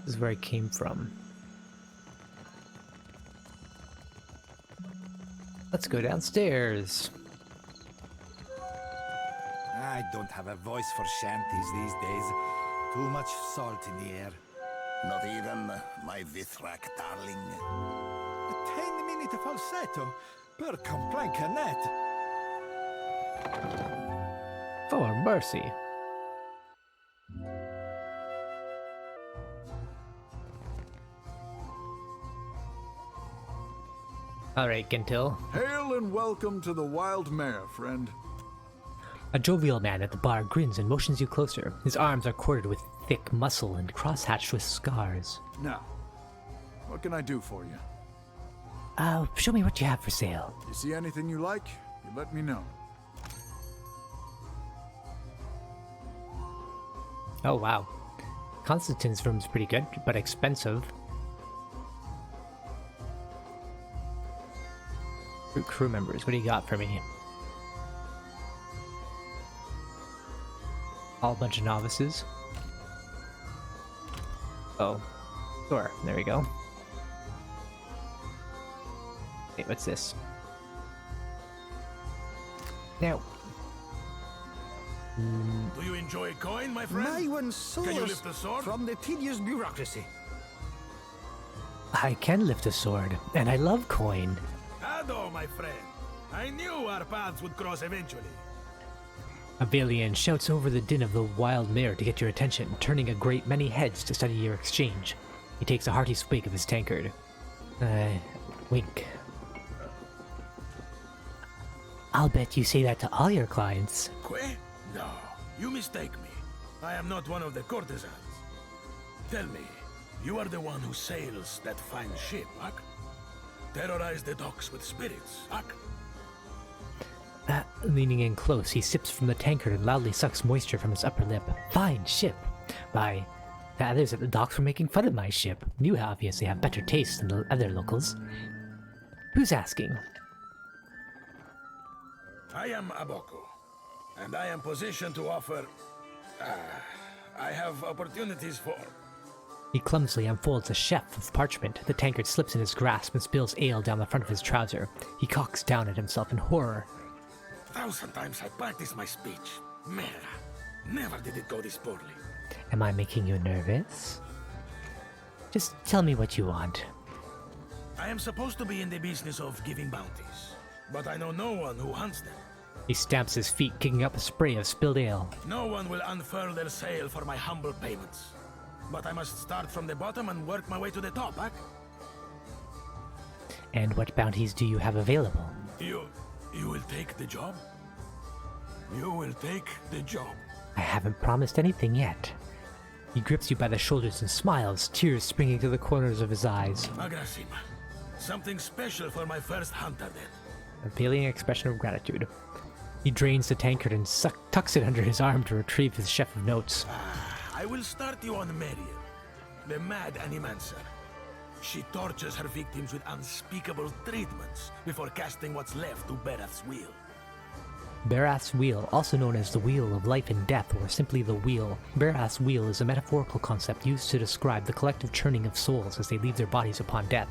This is where I came from. Let's go downstairs. I don't have a voice for shanties these days. Too much salt in the air. Not even my Vithrak darling. A tiny minute falsetto per complanca net. For mercy. Alright, Gentil. Hail and welcome to the Wild Mare, friend. A jovial man at the bar grins and motions you closer. His arms are corded with thick muscle and cross-hatched with scars. Now, what can I do for you? Show me what you have for sale. You see anything you like, you let me know. Oh, wow. Constantine's room's pretty good, but expensive. Crew members, what do you got for me? All a bunch of novices. Oh. Sure, there we go. Wait, what's this? No. Do you enjoy coin, my friend? My one Can you source lift a sword? from the tedious bureaucracy. I can lift a sword, and I love coin. Ado, my friend. I knew our paths would cross eventually. A Valian shouts over the din of the Wild Mare to get your attention, turning a great many heads to study your exchange. He takes a hearty swig of his tankard. Wink. I'll bet you say that to all your clients. Que? No, you mistake me. I am not one of the courtesans. Tell me, you are the one who sails that fine ship, Ak? Terrorize the docks with spirits, Ak? Leaning in close, he sips from the tankard and loudly sucks moisture from his upper lip. Fine ship! Why, the others at the docks were making fun of my ship. You obviously have better taste than the other locals. Who's asking? I am Aboko, and I am positioned to offer... I have opportunities for... He clumsily unfolds a sheaf of parchment. The tankard slips in his grasp and spills ale down the front of his trouser. He cocks down at himself in horror. 1,000 times I practiced my speech. Merda, never did it go this poorly. Am I making you nervous? Just tell me what you want. I am supposed to be in the business of giving bounties, but I know no one who hunts them. He stamps his feet, kicking up a spray of spilled ale. No one will unfurl their sail for my humble payments. But I must start from the bottom and work my way to the top, Ak? And what bounties do you have available? You will take the job? You will take the job. I haven't promised anything yet. He grips you by the shoulders and smiles, tears springing to the corners of his eyes. Agrasima. Something special for my first hunter, then. A valiant expression of gratitude. He drains the tankard and tucks it under his arm to retrieve his sheaf of notes. I will start you on Mariel, the mad animancer. She tortures her victims with unspeakable treatments before casting what's left to Berth's wheel. Berth's wheel, also known as the Wheel of Life and Death, or simply the Wheel. Berth's wheel is a metaphorical concept used to describe the collective churning of souls as they leave their bodies upon death,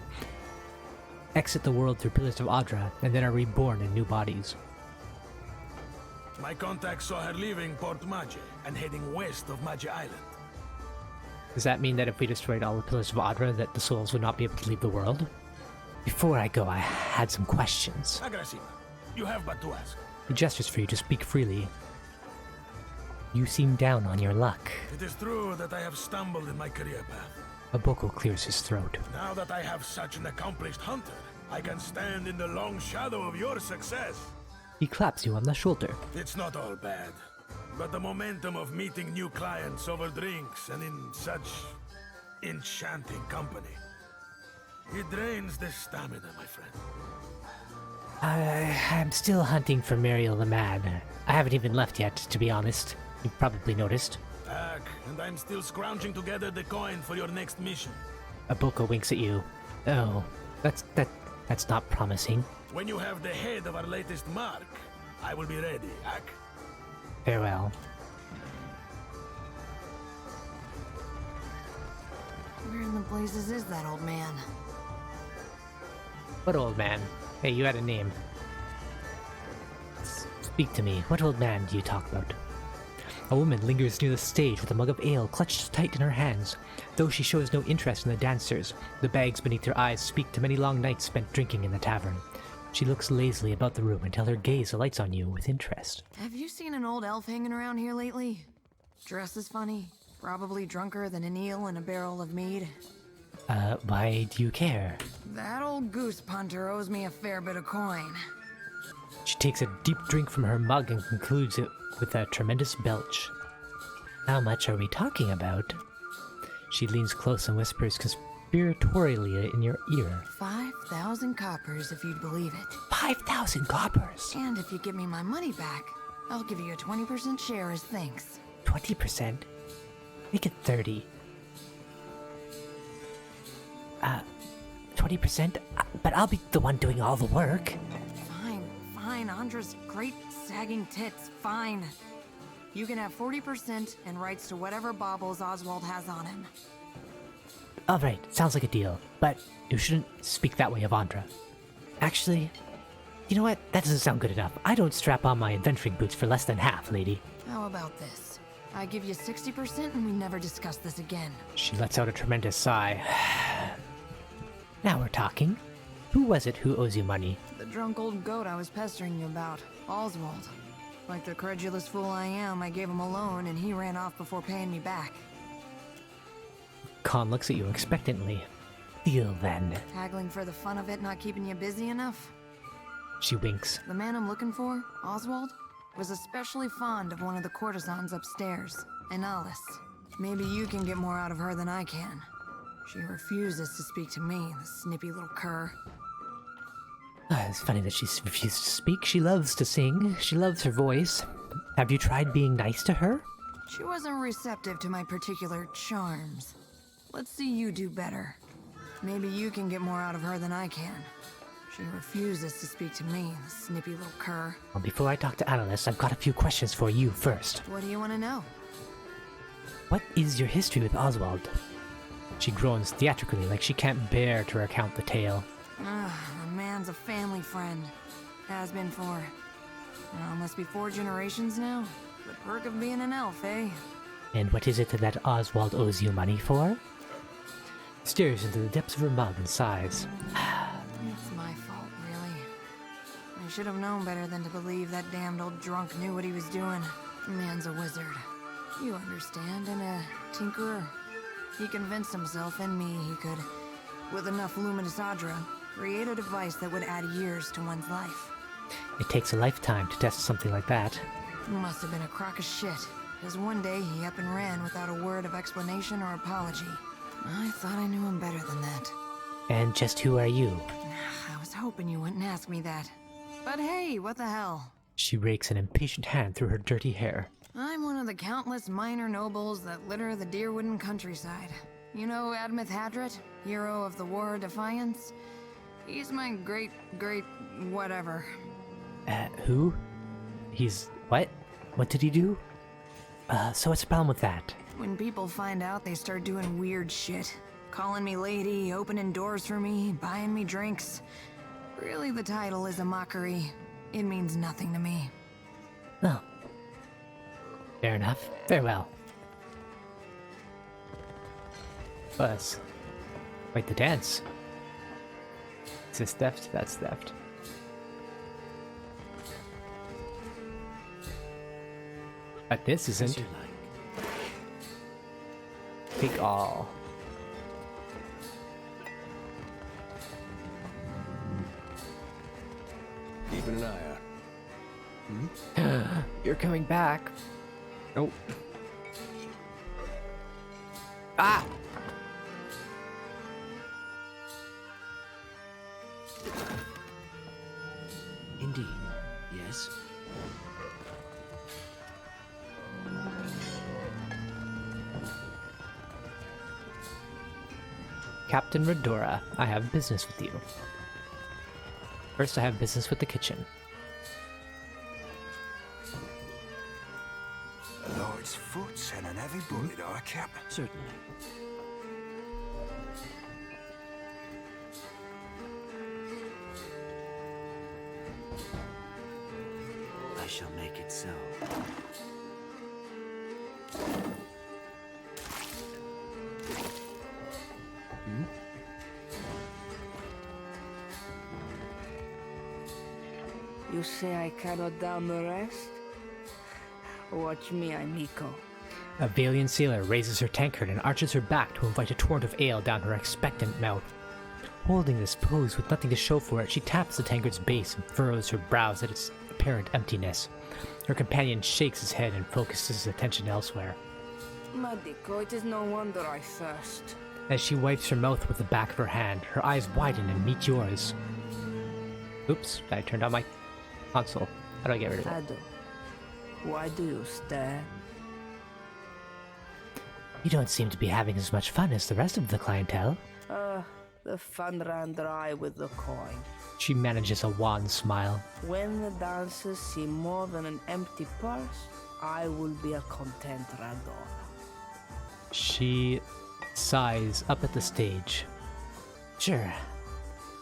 exit the world through Pillars of Adra, and then are reborn in new bodies. My contact saw her leaving Port Mage and heading west of Mage Island. Does that mean that if we destroyed all the Pillars of Adra, that the souls would not be able to leave the world? Before I go, I had some questions. Agrasima, you have but to ask. He gestures for you to speak freely. You seem down on your luck. It is true that I have stumbled in my career path. Aboko clears his throat. Now that I have such an accomplished hunter, I can stand in the long shadow of your success. He claps you on the shoulder. It's not all bad, but the momentum of meeting new clients over drinks and in such enchanting company, it drains the stamina, my friend. I'm still hunting for Mariel the Mad. I haven't even left yet, to be honest. You've probably noticed. And I'm still scrounging together the coin for your next mission. Aboko winks at you. Oh, that's not promising. When you have the head of our latest mark, I will be ready, Ak. Farewell. Where in the blazes is that old man? What old man? Hey, you had a name. Speak to me. What old man do you talk about? A woman lingers near the stage with a mug of ale clutched tight in her hands. Though she shows no interest in the dancers, the bags beneath her eyes speak to many long nights spent drinking in the tavern. She looks lazily about the room until her gaze alights on you with interest. Have you seen an old elf hanging around here lately? Dresses funny, probably drunker than an eel in a barrel of mead. Why do you care? That old goose punter owes me a fair bit of coin. She takes a deep drink from her mug and concludes it with a tremendous belch. How much are we talking about? She leans close and whispers conspiratorially in your ear. 5,000 coppers if you'd believe it. 5,000 coppers! And if you give me my money back, I'll give you a 20% share as thanks. 20%? Make it 30. 20%? But I'll be the one doing all the work. Fine, Andra's great sagging tits, fine. You can have 40% and rights to whatever baubles Oswald has on him. Alright, sounds like a deal. But you shouldn't speak that way of Andra. Actually, you know what? That doesn't sound good enough. I don't strap on my adventuring boots for less than half, lady. How about this? I give you 60% and we never discuss this again. She lets out a tremendous sigh. Now we're talking. Who was it who owes you money? The drunk old goat I was pestering you about, Oswald. Like the credulous fool I am, I gave him a loan and he ran off before paying me back. Khan looks at you expectantly. Deal then. Haggling for the fun of it not keeping you busy enough? She winks. The man I'm looking for, Oswald, was especially fond of one of the courtesans upstairs, Analis. Maybe you can get more out of her than I can. She refuses to speak to me, the snippy little cur. It's funny that she's refused to speak. She loves to sing. She loves her voice. Have you tried being nice to her? She wasn't receptive to my particular charms. Let's see you do better. Maybe you can get more out of her than I can. She refuses to speak to me, the snippy little cur. Well, before I talk to Analyst, I've got a few questions for you first. What do you want to know? What is your history with Oswald? She groans theatrically like she can't bear to recount the tale. The man's a family friend. Has been for... must be 4 generations now. The perk of being an elf, eh? And what is it that Oswald owes you money for? Stares into the depths of her mug and sighs. It's my fault, really. I should have known better than to believe that damned old drunk knew what he was doing. The man's a wizard. You understand, and a tinkerer. He convinced himself and me he could, with enough luminous adra, create a device that would add years to one's life. It takes a lifetime to test something like that. Must have been a crock of shit, because one day he up and ran without a word of explanation or apology. I thought I knew him better than that. And just who are you? I was hoping you wouldn't ask me that. But hey, what the hell? She rakes an impatient hand through her dirty hair. I'm one of the countless minor nobles that litter the Deerwooden countryside. You know Admeth Hadret, hero of the War of Defiance? He's my great whatever. Who? He's what? What did he do? So what's the problem with that? When people find out, they start doing weird shit. Calling me lady, opening doors for me, buying me drinks. Really, the title is a mockery. It means nothing to me. Oh. Fair enough. Farewell. Buzz. Wait, the dance. Is this theft? That's theft. But this isn't. Take all. Keeping an eye out. You're coming back. Nope. Ah! Indeed, yes. Captain Redora, I have business with you. First, I have business with the kitchen. Lord's foot's and an heavy bullet, our cap. Certainly. I shall make it so. You say I cannot down the rest? Watch me, amico. A Valiant sailor raises her tankard and arches her back to invite a torrent of ale down her expectant mouth. Holding this pose with nothing to show for it, she taps the tankard's base and furrows her brows at its apparent emptiness. Her companion shakes his head and focuses his attention elsewhere. Madico, it is no wonder I thirst. As she wipes her mouth with the back of her hand, her eyes widen and meet yours. Oops, I turned on my console. How do I get rid of it? Ado, why do you stare? You don't seem to be having as much fun as the rest of the clientele. The fun ran dry with the coin. She manages a wan smile. When the dancers see more than an empty purse, I will be a content rador. She sighs up at the stage. Sure.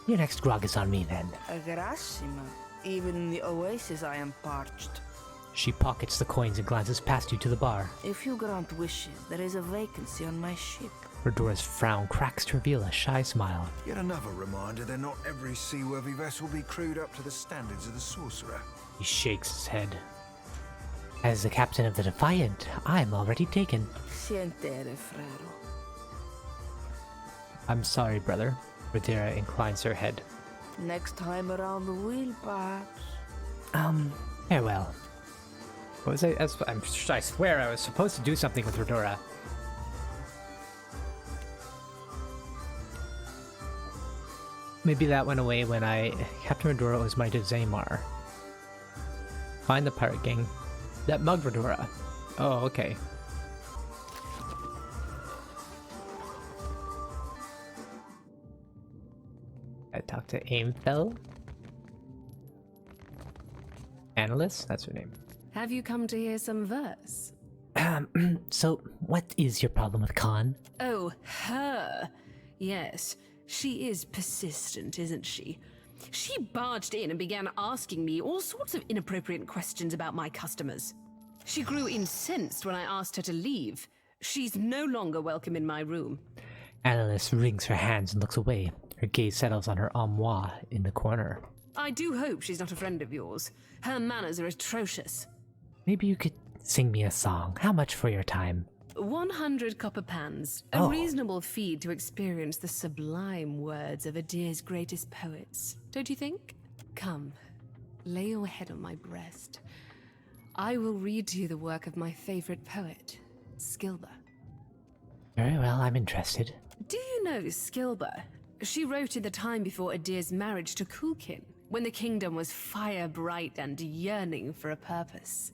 Your next grog is on me then. Grassima. Even in the oasis I am parched. She pockets the coins and glances past you to the bar. If you grant wishes, there is a vacancy on my ship. Redora's frown cracks to reveal a shy smile. Yet another reminder that not every seaworthy vessel be crewed up to the standards of the sorcerer. He shakes his head. As the captain of the Defiant, I'm already taken. Sientere, frero. I'm sorry, brother. Redera inclines her head. Next time around the wheel, perhaps. Farewell. What was I swear I was supposed to do something with Redora. Maybe that went away when Captain Redora was knighted Zamar. Find the pirate gang. That mugged Redora. Oh, okay. I talked to Aimfell. Analyst? That's her name. Have you come to hear some verse? So, what is your problem with Khan? Oh, her. Yes, she is persistent, isn't she? She barged in and began asking me all sorts of inappropriate questions about my customers. She grew incensed when I asked her to leave. She's no longer welcome in my room. Annalise wrings her hands and looks away. Her gaze settles on her armoire in the corner. I do hope she's not a friend of yours. Her manners are atrocious. Maybe you could sing me a song. How much for your time? 100 copper pans. A reasonable fee to experience the sublime words of Adir's greatest poets. Don't you think? Come, lay your head on my breast. I will read to you the work of my favorite poet, Skilber. Very well, I'm interested. Do you know Skilber? She wrote in the time before Adir's marriage to Kulkin, when the kingdom was fire-bright and yearning for a purpose.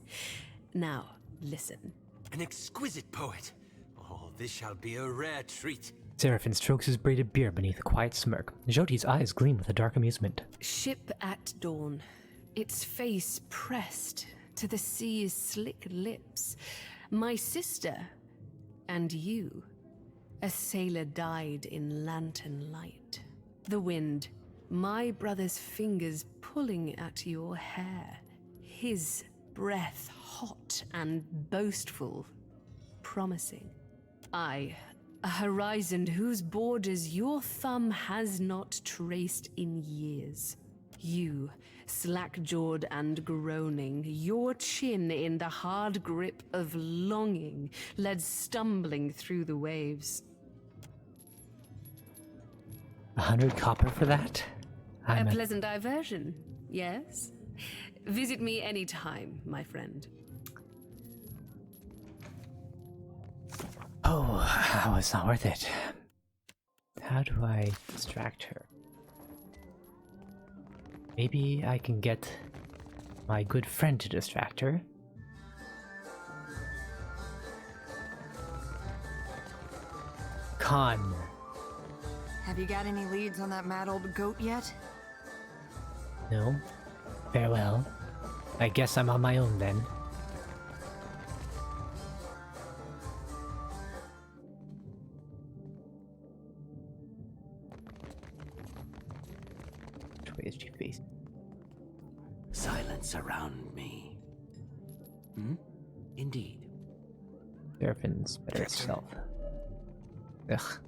Now, listen. An exquisite poet. Oh, this shall be a rare treat. Seraphin strokes his braided beard beneath a quiet smirk. Joti's eyes gleam with a dark amusement. Ship at dawn, its face pressed to the sea's slick lips. My sister and you. A sailor died in lantern light. The wind, my brother's fingers pulling at your hair. His breath hot and boastful, promising. I, a horizon whose borders your thumb has not traced in years. You, slack-jawed and groaning, your chin in the hard grip of longing, led stumbling through the waves. 100 copper for that? A pleasant diversion, yes? Visit me any time, my friend. Oh, it's not worth it. How do I distract her? Maybe I can get my good friend to distract her. Khan. Have you got any leads on that mad old goat yet? No? Farewell. I guess I'm on my own then. is she facing? Silence around me. Indeed. Seraphin's better self. Ugh.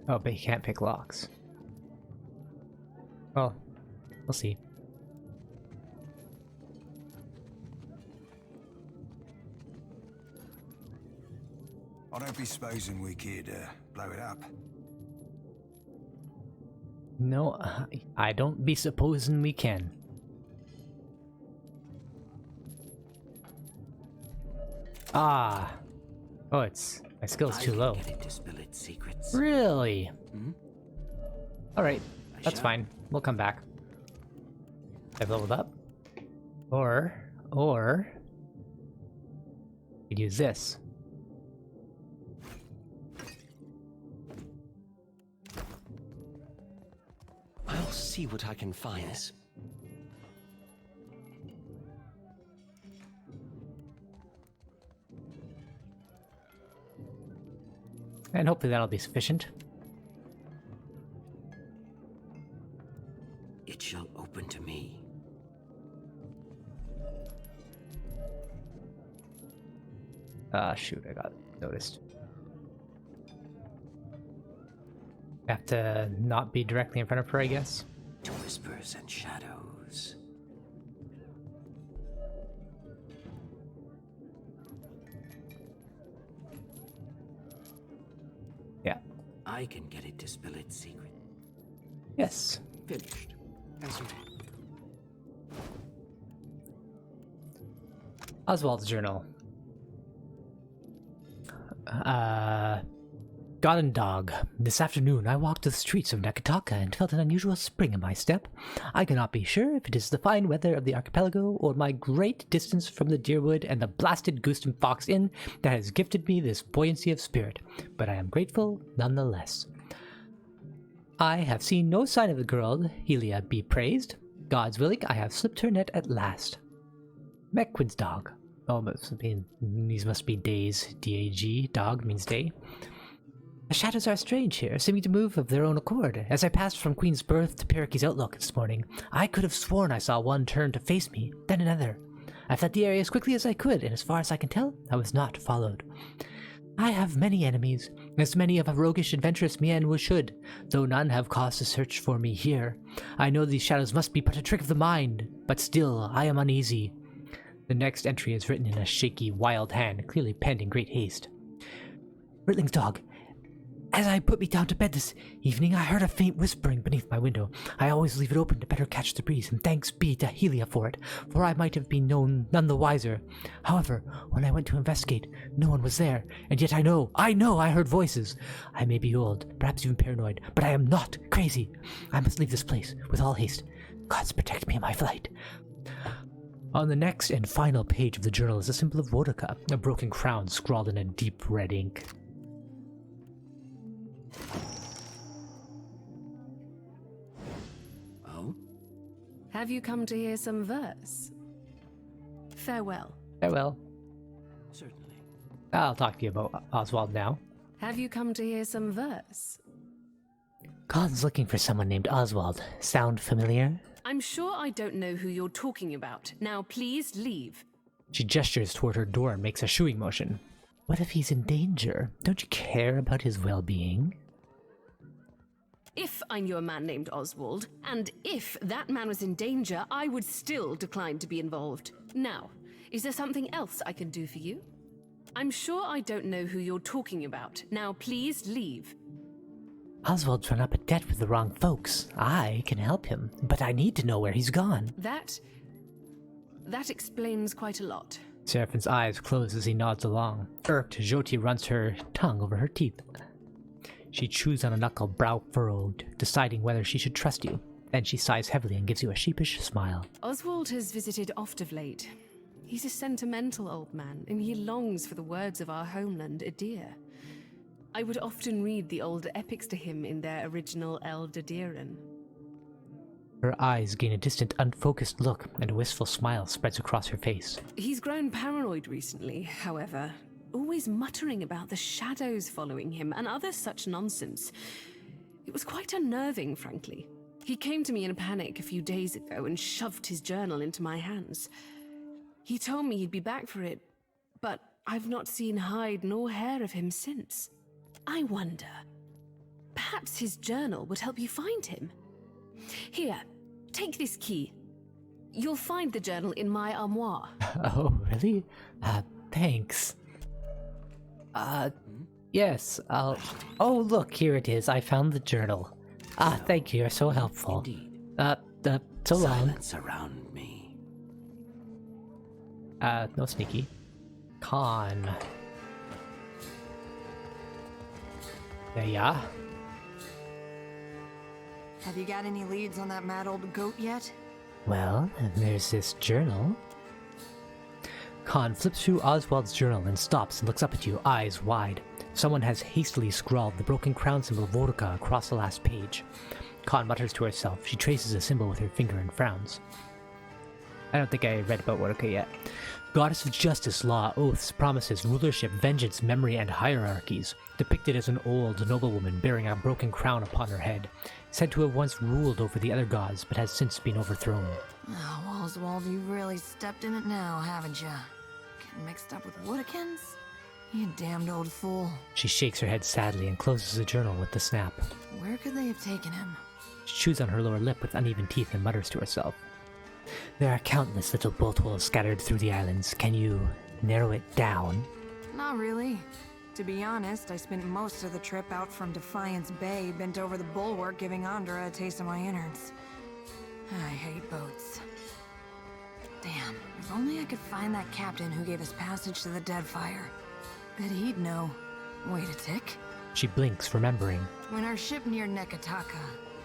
Oh, but he can't pick locks. Well, we'll see. I don't be supposing we could blow it up. No, I don't be supposing we can. Ah. Oh, it's... my skill's too low. Really? Alright, that's fine. We'll come back. I've leveled up. Or... we could use this. I'll see what I can find. Yes. And hopefully that'll be sufficient. It shall open to me. Ah, shoot, I got noticed. Have to not be directly in front of her, I guess. To whispers and shadows. Yeah. I can get it to spill its secret. Yes. Finished. As you Oswald's journal. God and Dog. This afternoon I walked the streets of Neketaka and felt an unusual spring in my step. I cannot be sure if it is the fine weather of the archipelago or my great distance from the Deerwood and the blasted Goose and Fox Inn that has gifted me this buoyancy of spirit, but I am grateful nonetheless. I have seen no sign of the girl, Helia be praised. God's willing, I have slipped her net at last. Mequid's dog. Oh, these must be days. D-A-G. Dog means day. The shadows are strange here, seeming to move of their own accord. As I passed from Queen's Berth to Parakeet's Outlook this morning, I could have sworn I saw one turn to face me, then another. I fled the area as quickly as I could, and as far as I can tell, I was not followed. I have many enemies, as many of a roguish, adventurous Mian should, though none have cause to search for me here. I know these shadows must be but a trick of the mind, but still I am uneasy. The next entry is written in a shaky, wild hand, clearly penned in great haste. Ritling's dog. As I put me down to bed this evening, I heard a faint whispering beneath my window. I always leave it open to better catch the breeze, and thanks be to Helia for it, for I might have been none the wiser. However, when I went to investigate, no one was there, and yet I know I heard voices. I may be old, perhaps even paranoid, but I am not crazy. I must leave this place with all haste. Gods protect me in my flight. On the next and final page of the journal is a symbol of Wodaka, a broken crown scrawled in a deep red ink. Oh? Have you come to hear some verse? Farewell. Farewell. Certainly. I'll talk to you about Oswald now. Have you come to hear some verse? God's looking for someone named Oswald. Sound familiar? I'm sure I don't know who you're talking about. Now please leave. She gestures toward her door and makes a shooing motion. What if he's in danger? Don't you care about his well-being? If I knew a man named Oswald, and if that man was in danger, I would still decline to be involved. Now, is there something else I can do for you? I'm sure I don't know who you're talking about. Now please leave. Oswald's run up a debt with the wrong folks. I can help him, but I need to know where he's gone. That explains quite a lot. Seraphin's eyes close as he nods along. Irked, Jyoti runs her tongue over her teeth. She chews on a knuckle, brow furrowed, deciding whether she should trust you. Then she sighs heavily and gives you a sheepish smile. Oswald has visited oft of late. He's a sentimental old man, and he longs for the words of our homeland, Adir. I would often read the old epics to him in their original Eldidiran. Her eyes gain a distant, unfocused look, and a wistful smile spreads across her face. He's grown paranoid recently, however, always muttering about the shadows following him and other such nonsense. It was quite unnerving, frankly. He came to me in a panic a few days ago and shoved his journal into my hands. He told me he'd be back for it, but I've not seen hide nor hair of him since. I wonder, perhaps his journal would help you find him? Here, take this key. You'll find the journal in my armoire. Oh, really? Thanks. Yes, I'll... Oh, look, here it is. I found the journal. Thank you, you're so helpful. Indeed. So long. Silence around me. No sneaky. Con. There ya. Have you got any leads on that mad old goat yet? Well, there's this journal. Khan flips through Oswald's journal and stops and looks up at you, eyes wide. Someone has hastily scrawled the broken crown symbol Vodka across the last page. Khan mutters to herself. She traces a symbol with her finger and frowns. I don't think I read about Vodka yet. Goddess of justice, law, oaths, promises, rulership, vengeance, memory, and hierarchies. Depicted as an old noblewoman bearing a broken crown upon her head. Said to have once ruled over the other gods, but has since been overthrown. Oh, Oswald, you really stepped in it now, haven't you? Getting mixed up with Woodikins? You damned old fool. She shakes her head sadly and closes the journal with the snap. Where could they have taken him? She chews on her lower lip with uneven teeth and mutters to herself. There are countless little bolt holes scattered through the islands. Can you narrow it down? Not really. To be honest, I spent most of the trip out from Defiance Bay bent over the bulwark giving Andra a taste of my innards. I hate boats. Damn, if only I could find that captain who gave us passage to the Deadfire. Bet he'd know. Wait a tick. She blinks, remembering. When our ship neared Neketaka,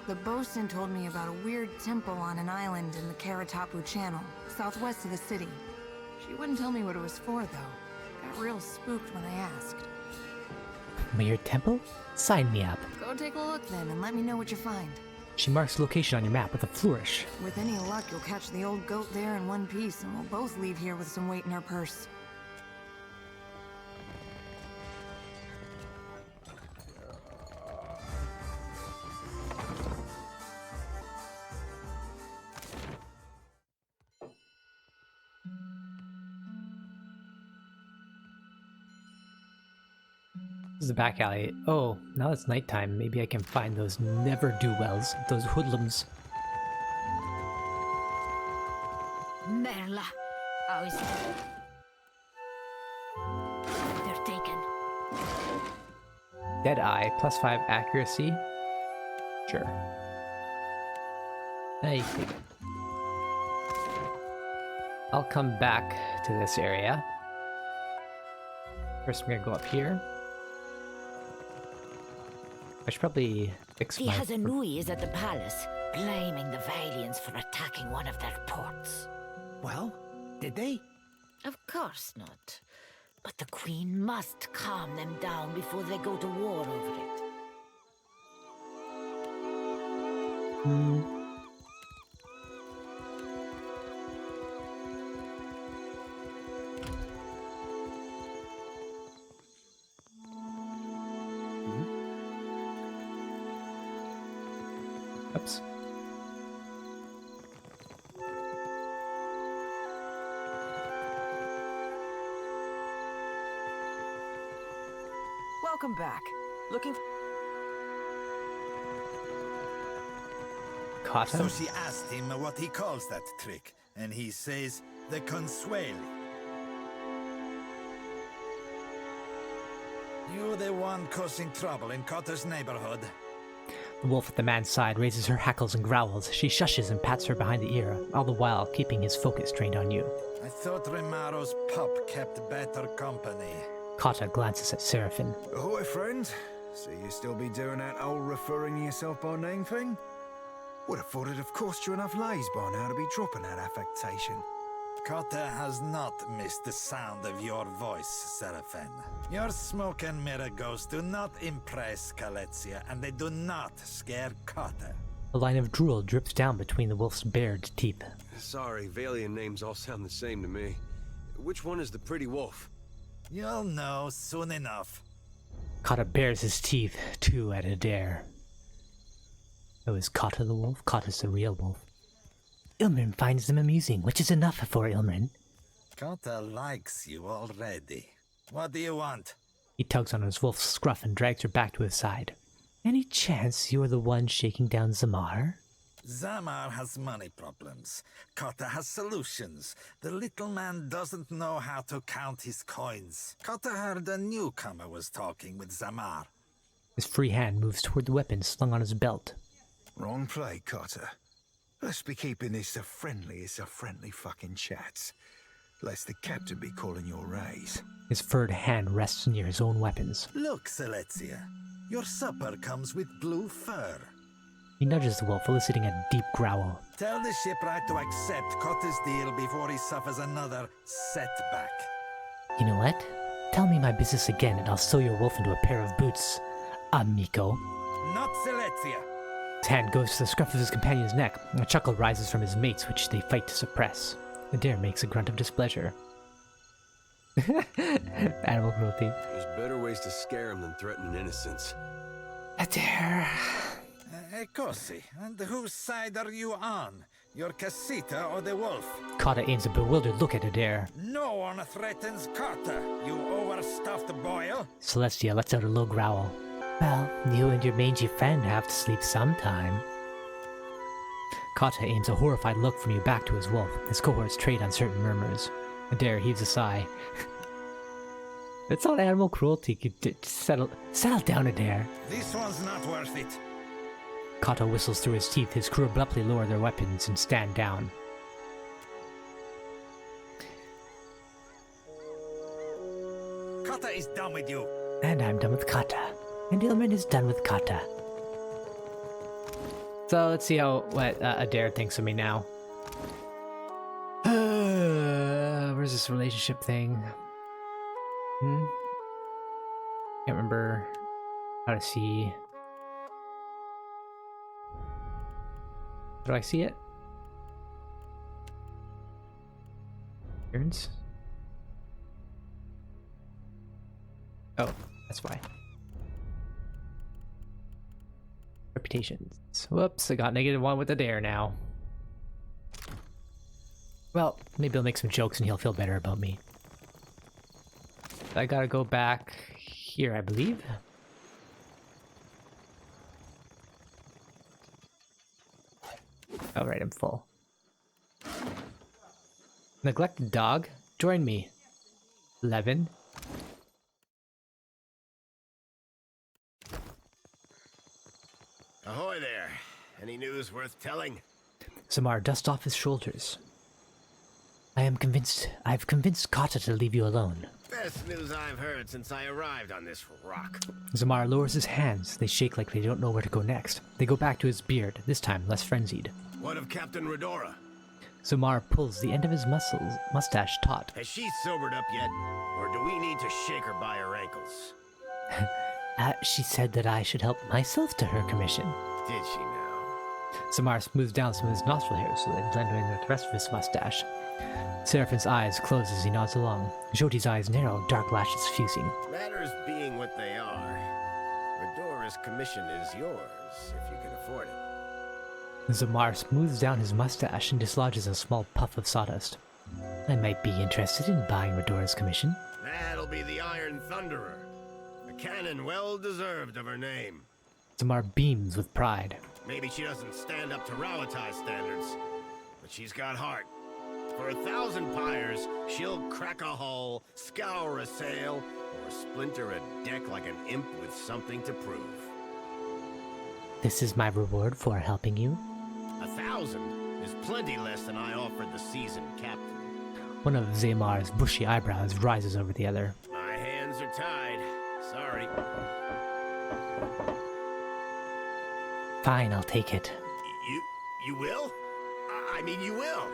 the bosun told me about a weird temple on an island in the Karatapu Channel, southwest of the city. She wouldn't tell me what it was for, though. Got real spooked when I asked. Weird temple? Sign me up. Go take a look then, and let me know what you find. She marks the location on your map with a flourish. With any luck, you'll catch the old goat there in one piece, and we'll both leave here with some weight in our purse. This is the back alley. Oh, now it's nighttime. Maybe I can find those never-do-wells, those hoodlums. Merla, how is it? They're taken. Deadeye, +5 accuracy. Sure. Hey, take it. I'll come back to this area. First, I'm gonna go up here. I should probably fix The my... Hazanui is at the palace, blaming the Valians for attacking one of their ports. Well, did they? Of course not. But the Queen must calm them down before they go to war over it. Oops. Welcome back. Looking Cotta? So she asked him what he calls that trick, and he says the consuelo. You the one causing trouble in Cotta's neighborhood? The wolf at the man's side raises her hackles and growls. She shushes and pats her behind the ear, all the while keeping his focus trained on you. I thought Rimaro's pup kept better company. Cotta glances at Seraphine. Ahoy, friend. So you still be doing that old referring to yourself by name thing? Would have thought it'd have cost you enough lays by now to be dropping that affectation. Cotta has not missed the sound of your voice, Seraphine. Your smoke and mirror ghosts do not impress Kaletzia, and they do not scare Cotta. A line of drool drips down between the wolf's bared teeth. Sorry, Valian names all sound the same to me. Which one is the pretty wolf? You'll know soon enough. Cotta bares his teeth, too, at Adair. Oh, is Cotta the wolf? Cotta's the real wolf. Ilmrin finds them amusing, which is enough for Ilmrin. Cotta likes you already. What do you want? He tugs on his wolf's scruff and drags her back to his side. Any chance you're the one shaking down Zamar? Zamar has money problems. Cotta has solutions. The little man doesn't know how to count his coins. Cotta heard a newcomer was talking with Zamar. His free hand moves toward the weapon slung on his belt. Wrong play, Cotta. Let's be keeping this the friendliest of friendly fucking chats. Lest the captain be calling your raise. His furred hand rests near his own weapons. Look, Selezia. Your supper comes with blue fur. He nudges the wolf, eliciting a deep growl. Tell the shipwright to accept Cotta's deal before he suffers another setback. You know what? Tell me my business again and I'll sew your wolf into a pair of boots, amico. Not Selezia. His hand goes to the scruff of his companion's neck, and a chuckle rises from his mates, which they fight to suppress. Adair makes a grunt of displeasure. Animal cruelty. There's better ways to scare him than threatening innocence. Adair. Cosi, and whose side are you on? Your Casita or the wolf? Cotta aims a bewildered look at Adair. No one threatens Cotta, you overstuffed boil. Celestia lets out a low growl. Well, you and your mangy friend have to sleep sometime. Cotta aims a horrified look from you back to his wolf. His cohorts trade uncertain murmurs. Adair heaves a sigh. It's not animal cruelty. Settle down, Adair. This one's not worth it. Cotta whistles through his teeth. His crew abruptly lower their weapons and stand down. Cotta is done with you. And I'm done with Cotta. And Ilmrin is done with Cotta. So let's see what Adair thinks of me now. Where's this relationship thing? Can't remember how to see. Do I see it? Appearance? Oh, that's why. Reputations. Whoops, I got -1 with Adair now. Well, maybe I'll make some jokes and he'll feel better about me. I gotta go back here, I believe. Alright, I'm full. Neglected dog, join me. 11. Ahoy there. Any news worth telling? Zamar dusts off his shoulders. I've convinced Cotta to leave you alone. Best news I've heard since I arrived on this rock. Zamar lowers his hands. They shake like they don't know where to go next. They go back to his beard, this time less frenzied. What of Captain Redora? Zamar pulls the end of his mustache taut. Has she sobered up yet? Or do we need to shake her by her ankles? She said that I should help myself to her commission. Did she now? Zamar smooths down some of his nostril hairs so they blend in with the rest of his mustache. Seraphin's eyes close as he nods along. Jyoti's eyes narrow, dark lashes fusing. Matters being what they are, Redora's commission is yours, if you can afford it. Zamar smooths down his mustache and dislodges a small puff of sawdust. I might be interested in buying Redora's commission. That'll be the Iron Thunderer. A cannon well deserved of her name. Zamar beams with pride. Maybe she doesn't stand up to Rauatai standards, but she's got heart. For 1,000 pyres, she'll crack a hull, scour a sail, or splinter a deck like an imp with something to prove. This is my reward for helping you? 1,000 is plenty less than I offered the seasoned captain. One of Zamar's bushy eyebrows rises over the other. My hands are tied. Sorry. Fine, I'll take it. You will? I mean, you will.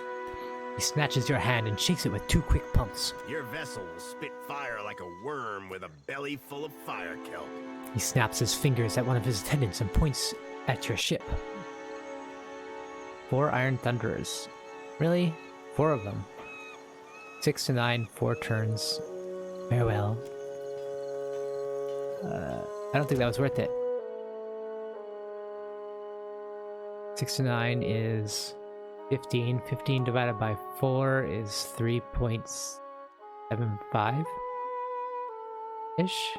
He snatches your hand and shakes it with 2 quick pumps. Your vessel will spit fire like a worm with a belly full of fire kelp. He snaps his fingers at one of his attendants and points at your ship. 4 Iron Thunderers. Really? 4 of them. 6 to 9, 4 turns. Very well. I don't think that was worth it. 6 to 9 is 15. 15 divided by 4 is 3.75-ish.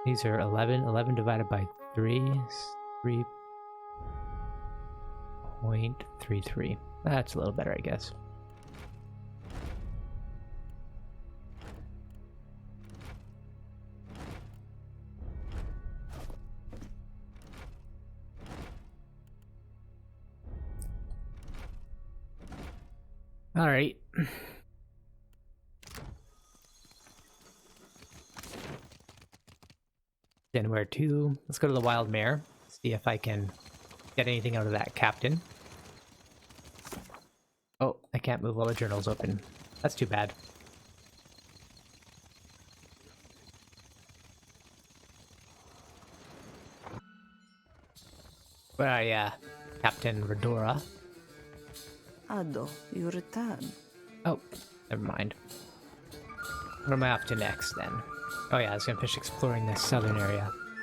These are 11. 11 divided by 3 is 3.33. That's a little better, I guess. Alright. Then where to? Let's go to the Wild Mare. See if I can get anything out of that captain. Oh, I can't move while the journal's open. That's too bad. Where are ya, Captain Redora? Ado, you return. Oh, never mind. What am I off to next, then? Oh yeah, I was gonna finish exploring this southern area.